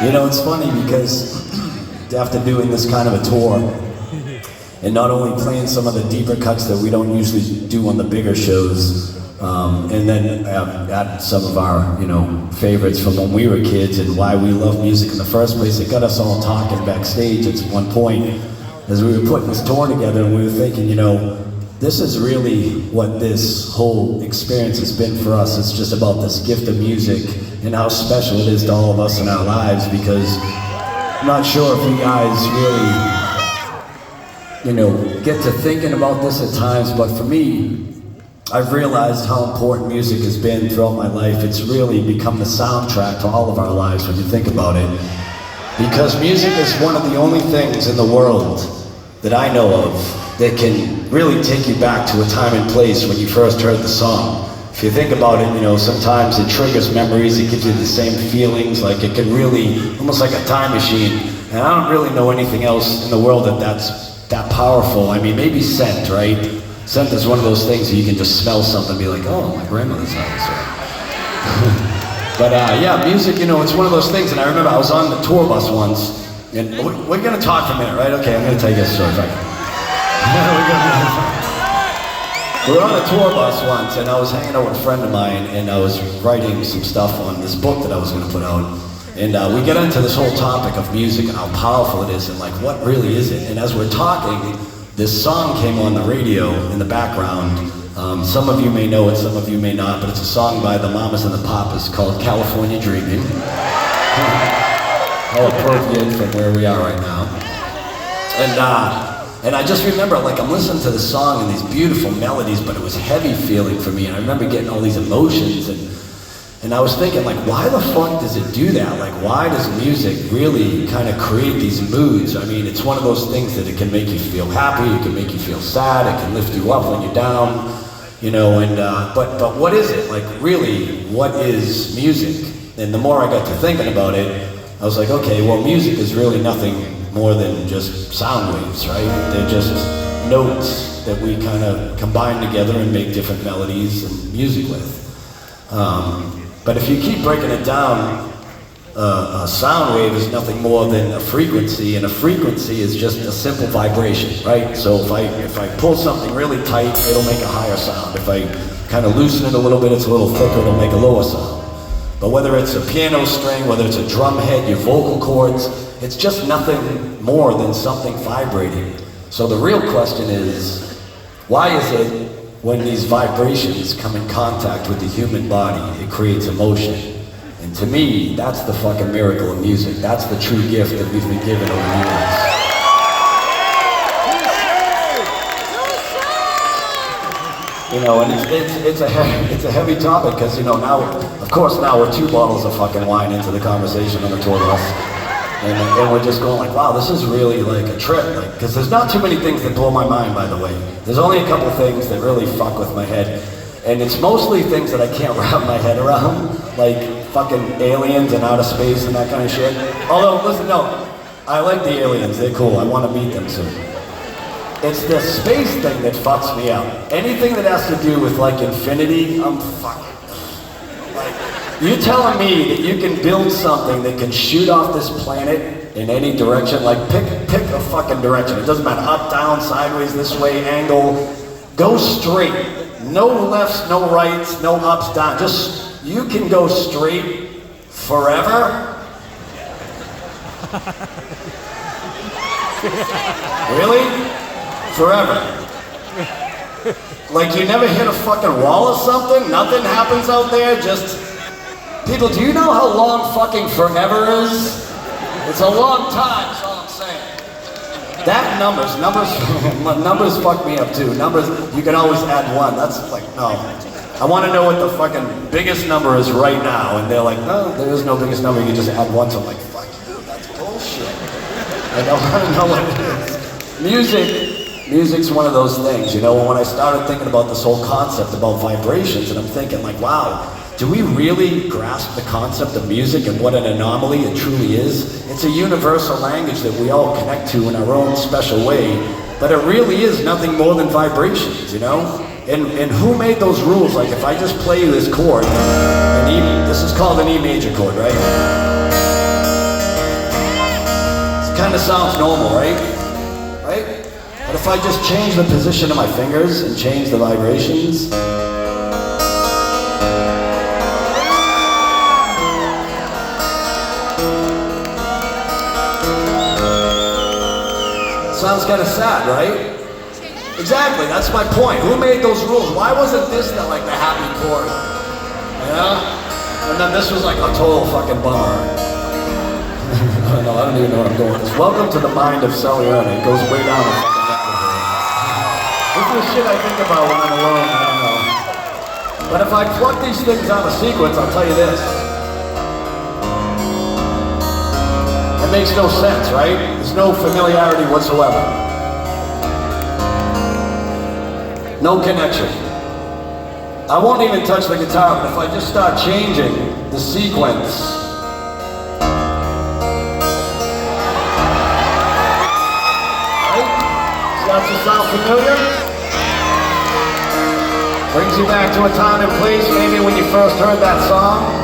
You know, it's funny because after doing this kind of a tour, and not only playing some of the deeper cuts that we don't usually do on the bigger shows, and then add some of our, you know, favorites from when we were kids and why we love music in the first place. It got us all talking backstage at one point as we were putting this tour together, and we were thinking, you know, this is really what this whole experience has been for us. It's just about this gift of music and how special it is to all of us in our lives, because I'm not sure if you guys really, you know, get to thinking about this at times, but for me, I've realized how important music has been throughout my life. It's really become the soundtrack to all of our lives when you think about it. Because music is one of the only things in the world that I know of that can really take you back to a time and place when you first heard the song. If you think about it, you know, sometimes it triggers memories, it gives you the same feelings, like it can really, almost like a time machine. And I don't really know anything else in the world that's that powerful. I mean, maybe scent, right? Scent is one of those things that you can just smell something and be like, oh, my grandmother's house. But yeah, music, you know, it's one of those things. And I remember I was on the tour bus once, and we're gonna talk for a minute, right? Okay, I'm gonna tell you a story. We were on a tour bus once, and I was hanging out with a friend of mine, and I was writing some stuff on this book that I was going to put out. And we get into this whole topic of music and how powerful it is, and like, what really is it? And as we're talking, this song came on the radio in the background. Some of you may know it, some of you may not, but it's a song by the Mamas and the Papas called California Dreaming. How appropriate from where we are right now. And I just remember, like, I'm listening to the song and these beautiful melodies, but it was heavy feeling for me. And I remember getting all these emotions, and I was thinking, like, why the fuck does it do that? Like, why does music really kind of create these moods? I mean, it's one of those things that it can make you feel happy, it can make you feel sad, it can lift you up when you're down, you know, and, but what is it? Like, really, what is music? And the more I got to thinking about it, I was like, okay, well, music is really nothing more than just sound waves, right? They're just notes that we kind of combine together and make different melodies and music with. But if you keep breaking it down, a sound wave is nothing more than a frequency, and a frequency is just a simple vibration, right? So if I pull something really tight, it'll make a higher sound. If I kind of loosen it a little bit, it's a little thicker, it'll make a lower sound. But whether it's a piano string, whether it's a drum head, your vocal cords, it's just nothing more than something vibrating. So the real question is, why is it when these vibrations come in contact with the human body, it creates emotion? And to me, that's the fucking miracle of music. That's the true gift that we've been given over the years. You know, and it's a heavy topic, because, you know, now, of course, now we're 2 bottles of fucking wine into the conversation on the tour bus. And we're just going like, wow, this is really like a trip. Like, because there's not too many things that blow my mind, by the way. There's only a couple things that really fuck with my head. And it's mostly things that I can't wrap my head around, like fucking aliens and outer space and that kind of shit. Although, listen, no, I like the aliens, they're cool, I want to meet them soon. It's the space thing that fucks me up. Anything that has to do with like infinity, I'm fucking, like, you're telling me that you can build something that can shoot off this planet in any direction? Like, pick a fucking direction. It doesn't matter, up, down, sideways, this way, angle. Go straight. No lefts, no rights, no ups, down. Just, you can go straight forever? Really? Forever. Like, you never hit a fucking wall or something? Nothing happens out there? Just... People, do you know how long fucking forever is? It's a long time, that's all I'm saying. That numbers fuck me up too. Numbers, you can always add 1. That's like, no. I want to know what the fucking biggest number is right now. And they're like, no, there is no biggest number. You can just add 1. So I'm like, fuck you, that's bullshit. Like, I want to know what it is. Music's one of those things, you know. When I started thinking about this whole concept about vibrations, and I'm thinking like, wow, do we really grasp the concept of music and what an anomaly it truly is? It's a universal language that we all connect to in our own special way, but it really is nothing more than vibrations, you know? And who made those rules? Like, if I just play you this chord, this is called an E major chord, right? Kind of sounds normal, right? Right? But if I just change the position of my fingers and change the vibrations, sounds kind of sad, right? Exactly, that's my point. Who made those rules? Why wasn't this like the happy chord? Yeah? And then this was like a total fucking bummer. I don't even know where I'm going with this. Welcome to the mind of Celione. It goes way down the fucking rabbit hole. This is shit I think about when I'm alone, I don't know. But if I pluck these things out of sequence, I'll tell you this. It makes no sense, right? There's no familiarity whatsoever. No connection. I won't even touch the guitar, but if I just start changing the sequence, right? Starts to sound familiar? Brings you back to a time and place, maybe when you first heard that song.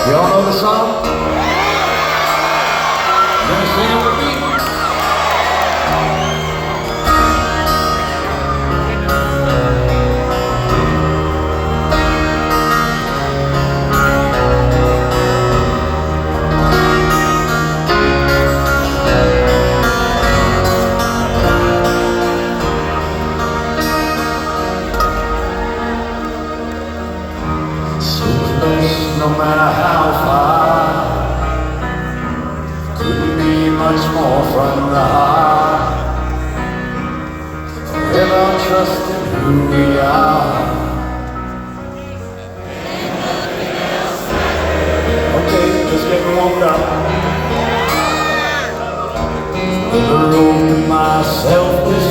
Y'all know the song? You gonna sing it with me? So close, no matter how far, couldn't be much more from the heart. Forever trusting who we are. Okay, just getting warmed up. Never opened myself this